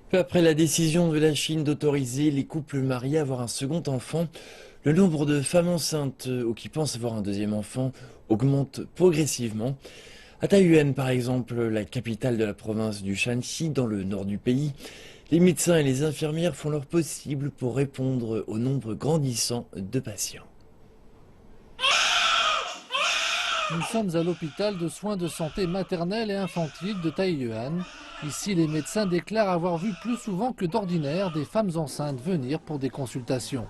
Peu après la décision de la Chine d'autoriser les couples mariés à avoir un second enfant, le nombre de femmes enceintes ou qui pensent avoir un deuxième enfant augmente progressivement. À Taiyuan, par exemple, la capitale de la province du Shanxi, dans le nord du pays, les médecins et les infirmières font leur possible pour répondre au nombre grandissant de patients. Nous sommes à l'hôpital de soins de santé maternelle et infantile de Taiyuan. Ici, les médecins déclarent avoir vu plus souvent que d'ordinaire des femmes enceintes venir pour des consultations.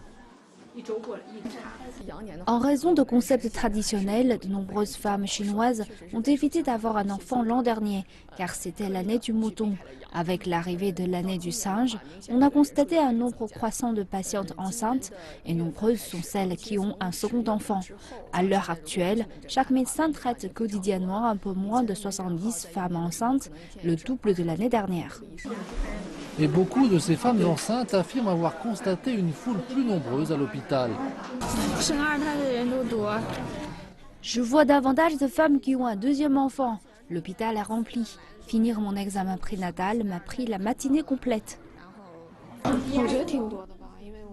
En raison de concepts traditionnels, de nombreuses femmes chinoises ont évité d'avoir un enfant l'an dernier, car c'était l'année du mouton. Avec l'arrivée de l'année du singe, on a constaté un nombre croissant de patientes enceintes et nombreuses sont celles qui ont un second enfant. À l'heure actuelle, chaque médecin traite quotidiennement un peu moins de 70 femmes enceintes, le double de l'année dernière. Et beaucoup de ces femmes enceintes affirment avoir constaté une foule plus nombreuse à l'hôpital. Je vois davantage de femmes qui ont un deuxième enfant. L'hôpital est rempli. Finir mon examen prénatal m'a pris la matinée complète.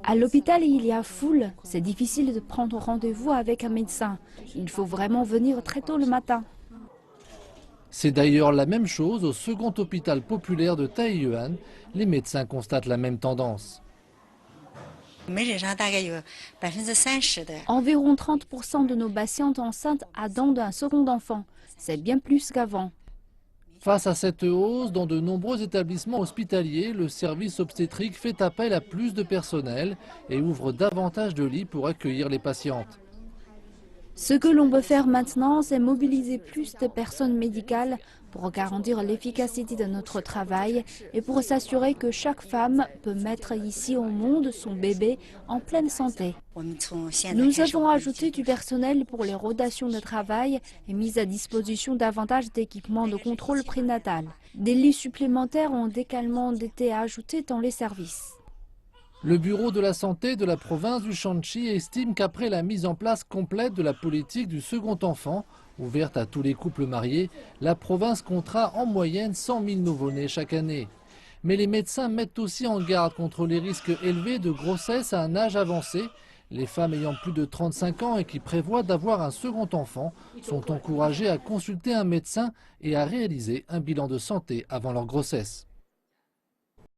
À l'hôpital, il y a foule. C'est difficile de prendre rendez-vous avec un médecin. Il faut vraiment venir très tôt le matin. C'est d'ailleurs la même chose au second hôpital populaire de Taiyuan. Les médecins constatent la même tendance. Environ 30% de nos patientes enceintes attendent un second enfant. C'est bien plus qu'avant. Face à cette hausse, dans de nombreux établissements hospitaliers, le service obstétrique fait appel à plus de personnel et ouvre davantage de lits pour accueillir les patientes. Ce que l'on peut faire maintenant, c'est mobiliser plus de personnes médicales pour garantir l'efficacité de notre travail et pour s'assurer que chaque femme peut mettre ici au monde son bébé en pleine santé. Nous avons ajouté du personnel pour les rotations de travail et mis à disposition davantage d'équipements de contrôle prénatal. Des lits supplémentaires ont également été ajoutés dans les services. Le bureau de la santé de la province du Shanxi estime qu'après la mise en place complète de la politique du second enfant, ouverte à tous les couples mariés, la province comptera en moyenne 100 000 nouveau-nés chaque année. Mais les médecins mettent aussi en garde contre les risques élevés de grossesse à un âge avancé. Les femmes ayant plus de 35 ans et qui prévoient d'avoir un second enfant sont encouragées à consulter un médecin et à réaliser un bilan de santé avant leur grossesse.